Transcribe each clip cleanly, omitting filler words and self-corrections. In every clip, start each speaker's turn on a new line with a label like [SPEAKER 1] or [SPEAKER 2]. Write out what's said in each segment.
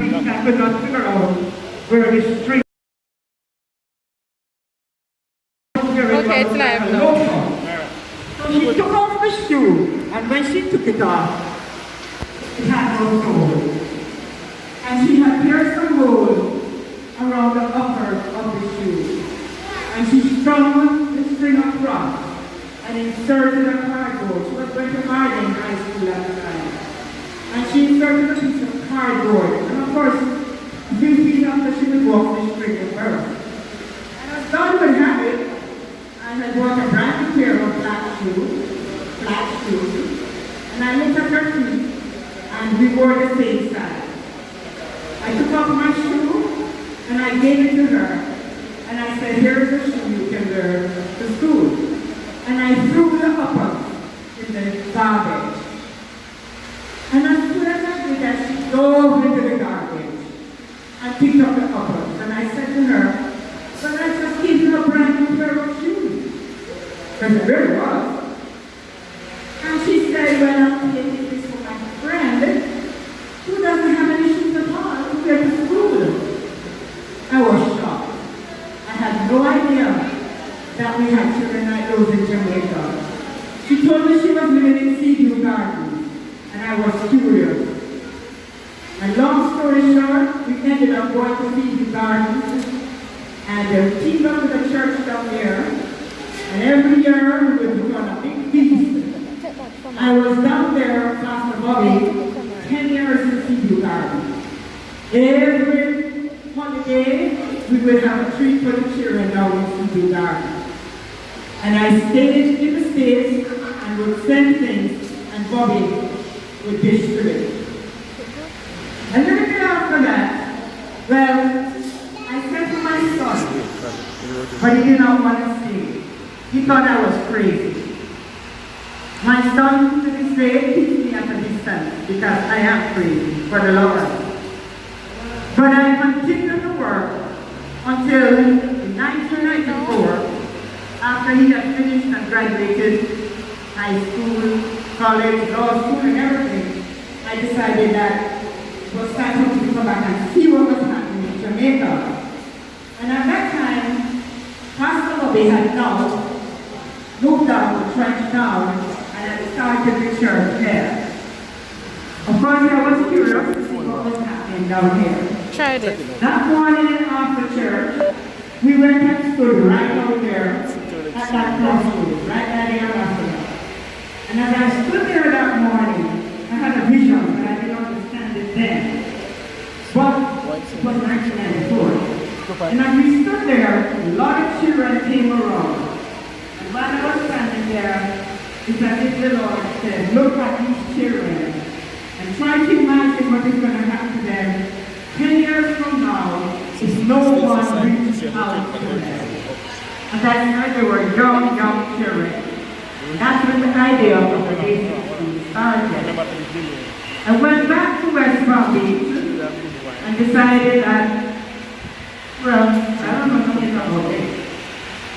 [SPEAKER 1] reached, I could not figure out where the string.
[SPEAKER 2] Okay, it's live now.
[SPEAKER 1] So she took off the shoe, and when she took it off, it had no sole. And she had pierced some hole around the upper of the shoe. And she strung the string across and inserted a cardboard. She was going to Harding High School at the time. And she inserted a piece of cardboard. And of course, a few feet after she would walk, the string would burst. And as God would have it, I had bought a brand new pair of black shoes. And I looked at her feet, and we wore the same size. I took off my shoe, and I gave it to her. And I said, here's the shoe you can wear to school. And I threw the uppers in the garbage. And as soon as I did that, she dove into the garbage and picked up the uppers. And I said to her, well, I just gave you a brand new pair of shoes. Because it really was. And she said, well, I'm taking this for my friend who doesn't have any shoes at all to wear to school. I was shocked. I had no idea that we had children like those in Jamaica. She told me she was living in Seaview Gardens, and I was curious. And long story short, we ended up going to Seaview Gardens, and teamed up with a church down there, and every year we would go on a big feast. I was down there, Pastor Bobby, 10 years in Seaview Gardens. Every holiday, we would have a treat for the children down in Seaview Gardens. And I stayed in the States and would send things, and Bobby would distribute. A little bit after that, well, I said to my son, but he did not want to stay. He thought I was crazy. My son to this day keeps me at a distance because I am crazy for the Lord. But I continued to work until 1994, after he had finished and graduated high school, college, law school, and everything. I decided that it was time for me to come back and see what was happening in Jamaica. And at that time, Pastor Bobby had now moved down to Trench Town and had started the church there. Of course, I was curious to see what was happening down here.
[SPEAKER 2] Tried it.
[SPEAKER 1] That morning after church, we went and stood right out there at that crossroads, right by the Lancaster. And as I stood there that morning, I had a vision, but I didn't understand it then. But it was 1994. And as we stood there, a lot of children came around. And while I was standing there, it's as if the Lord said, look at these children and try to imagine what is going to happen to them 10 years from now if no one reaches out to them. And I heard they were young children. That's when the idea of the basic started. I went back to West Palm Beach and decided that, well, I don't know nothing about it.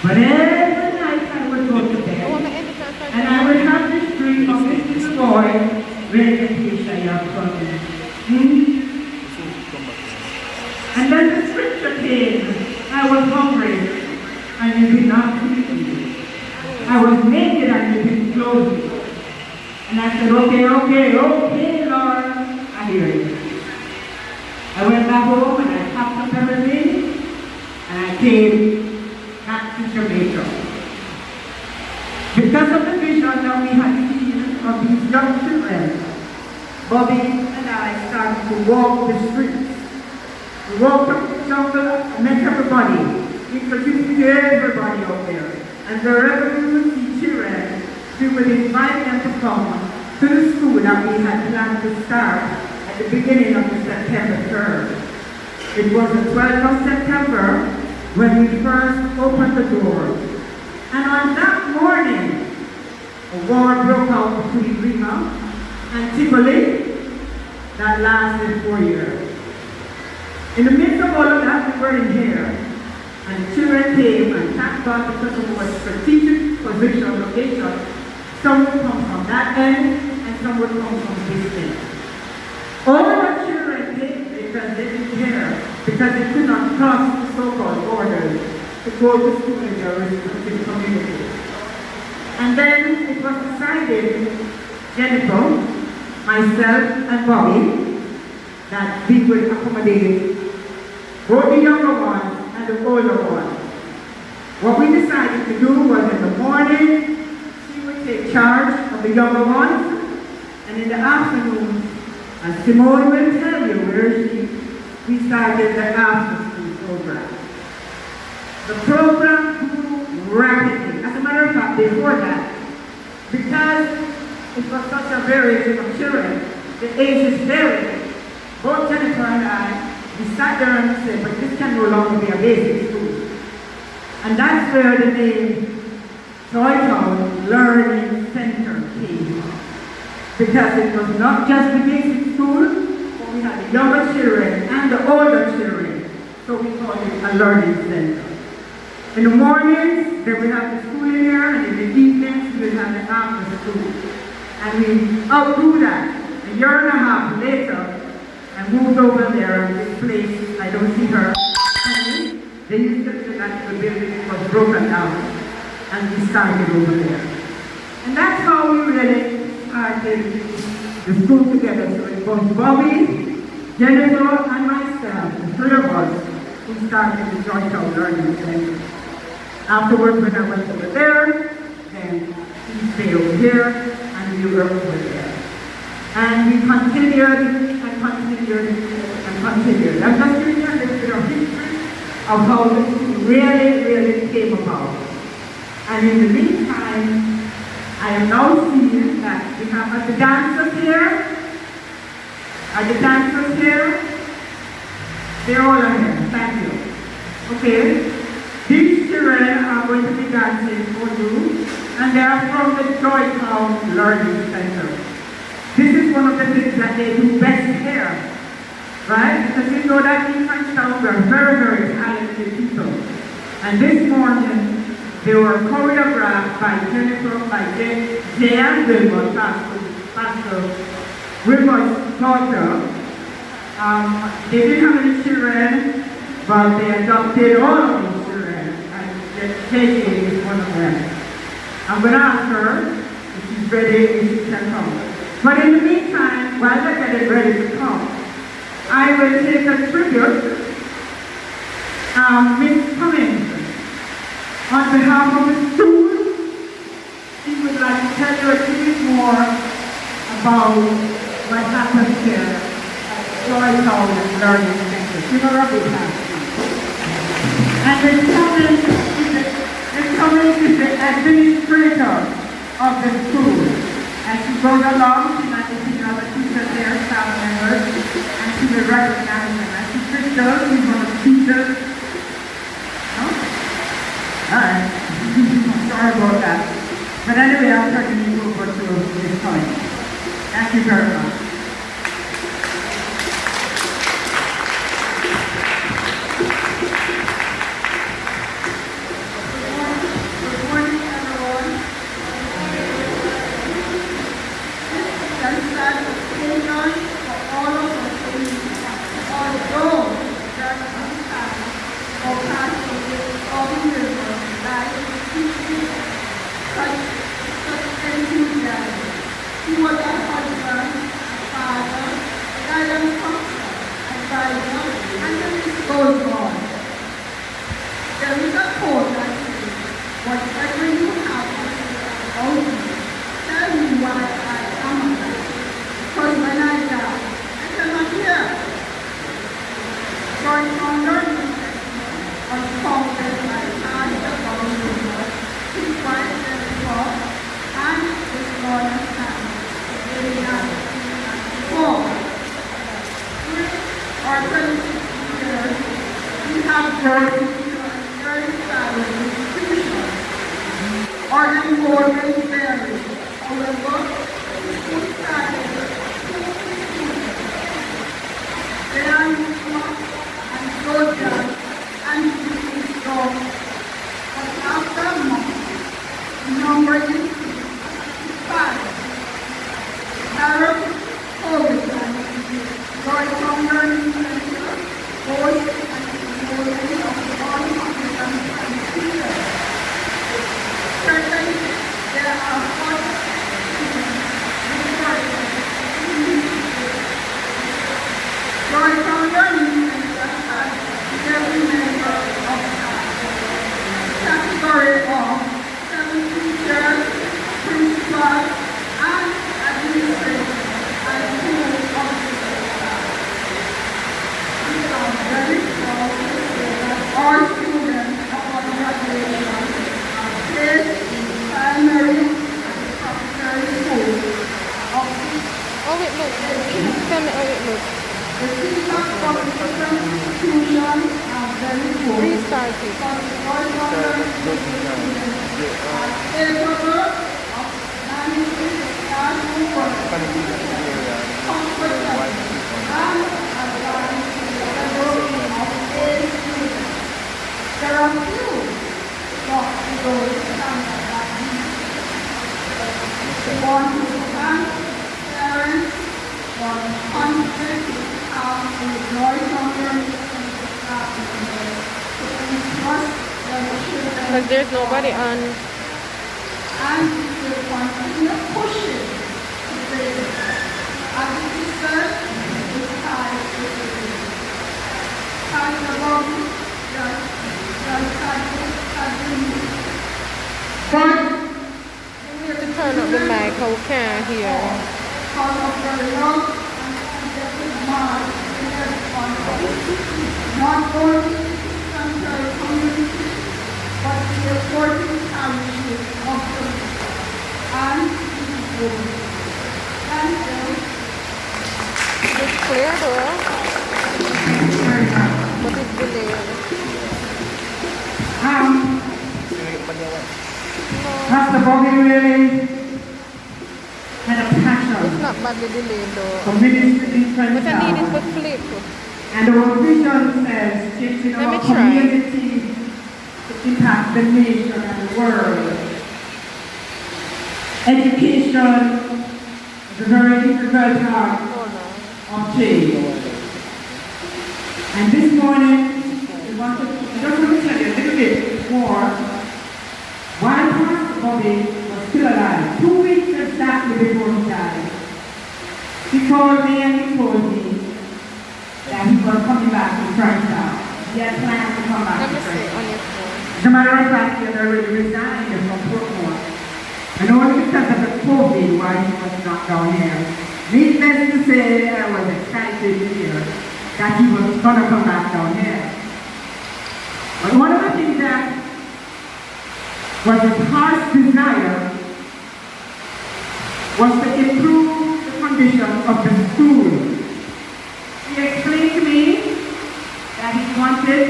[SPEAKER 1] But every night I would go to bed and I would have this dream of this little boy raising Keisha young from me. And then the scripture came. I was hungry and you did not feed me. I was naked and you didn't clothe me. And I said, okay, Lord, I hear you. I went back home and I packed up everything and I came back to Jamaica. Because of the vision that we had seen of these young children, Bobby and I started to walk the streets. We walked up the jungle and met everybody, introducing everybody out there. And wherever we would see children, we would invite them to come to the school that we had planned to start at the beginning of the September term. It was the 12th of September when we first opened the doors. And on that morning, a war broke out between Wilmot and Tivoli that lasted 4 years. In the midst of all of that, we were in here, and the children came, and thank God because of our strategic position, location, some would come from that end, and some would come from this end. All of our children came because they because they could not cross the so-called borders to go to school in their respective communities. And then it was decided, Jennifer, myself, and Bobby, that we would accommodate both the younger ones and the older ones. What we decided to do was in the morning, she would take charge of the younger ones, and in the afternoon, as Simone will tell you we started the after-school program. The program grew rapidly. As a matter of fact, before that, because it was such a variety of children, the ages varied. Both Jennifer and I, we sat there and said, but this can no longer be a basic school. And that's where the name Joytown Learning Center came. Because it was not just the basic school, but we had the younger children and the older children. So we called it a learning center. In the mornings, then we have the school in here, and in the evenings, we will have the after school. And we outgrew that. A year and a half later, I moved over there, and this place, I don't see her. They used to say that the building was broken down, and we started over there. And that's how we really started the school together. So it was Bobby, Jennifer, and myself, the three of us, who started the Joytown Learning Center. Afterwards, when I went over there, then he stayed over here, and we were over there. And we continued and continued and continued. I'm just giving you a little bit of history of how this really came about. And in the meantime, I am now seeing that we have the dancers here. Are the dancers here? They're all here. Thank you. Okay. These children are going to be dancing for you, and they are from the Joytown Learning Center. This is one of the things that they do best here, right? Because you know that in Frenchtown we are very talented people. And this morning, they were choreographed by Jennifer, by Jay and Wilmot, Pastor Wilmot's daughter. They didn't have any children, but they adopted all of these children, and JJ is one of them. I'm going to ask her if she's ready, if she can come. But in the meantime, while they're getting ready to come, I will take a tribute. Miss Cummings, on behalf of the school, she would like to tell you a little bit more about what happens here at Joytown Learning Center. Give her a big hand. And Miss Cummings is the administrator of the school. As she goes along, she might see other teachers there, staff members, and she will recognize them. As she Crystal, she's one of the teachers. No? Alright. Sorry about that. But anyway, I'm turning you over to this point. Thank you very much.
[SPEAKER 3] Arab, Holy, Joytown Learning Center,
[SPEAKER 1] every member of category of 7 teachers, principals, and administrators, and 2 officers. We are very proud to say that our students upon graduation are placed in primary and secondary schools of
[SPEAKER 2] Oh, it looks. Tell me how it looks.
[SPEAKER 1] the feedback from different institutions are very good.
[SPEAKER 2] Restart it.
[SPEAKER 1] But all members of the students are capable of managing classroom work, competent, and advanced to the level of A students. There are few not below the standard like these. We want to thank parents for the confidence
[SPEAKER 2] Because there's nobody on.
[SPEAKER 1] And we will continue pushing to this. As it is said, the sky is the limit. As the body, the cycle has been. But
[SPEAKER 2] We have to turn up the mic, how we can't hear.
[SPEAKER 1] because of the love and contented mind in responsibility, not only the central community, but the supporting parishes of the and the world. Thank you.
[SPEAKER 2] It's clear though,
[SPEAKER 1] Very much.
[SPEAKER 2] but it's delayed.
[SPEAKER 1] Pastor Bobby really had a
[SPEAKER 2] It's
[SPEAKER 1] passion
[SPEAKER 2] not badly delayed though.
[SPEAKER 1] for ministry in
[SPEAKER 2] But I need it
[SPEAKER 1] French.
[SPEAKER 2] for flip.
[SPEAKER 1] And our vision says changing
[SPEAKER 2] Let me
[SPEAKER 1] our
[SPEAKER 2] try.
[SPEAKER 1] community to impact the nation and the world. Education is a very difficult part
[SPEAKER 2] Oh no.
[SPEAKER 1] of change. And this morning, we want to just want to tell you a little bit more. While Pastor Bobby was still alive, 2 weeks exactly before he died, he called me and he told me that he was coming back to Frenchtown. He had plans to come back
[SPEAKER 2] Let
[SPEAKER 1] to
[SPEAKER 2] me see
[SPEAKER 1] Frenchtown.
[SPEAKER 2] on your phone.
[SPEAKER 1] As a matter of fact, he had already resigned from Portmore. And only because of the COVID why he was not down here. Needless to say, I was excited to hear that he was going to come back down here. But one of the things that was his heart's desire was to improve the condition of the school. He explained to me that he wanted,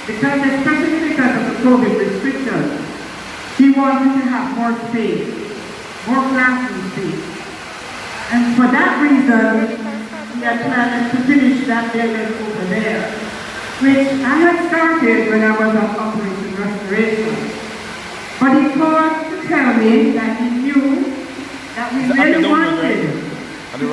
[SPEAKER 1] especially because of the COVID restrictions, he wanted to have more space, more classroom space. And for that reason, he had planned to finish that building over there, which I had started when I was on Operation Restoration. But he called to tell me that he knew that we really wanted to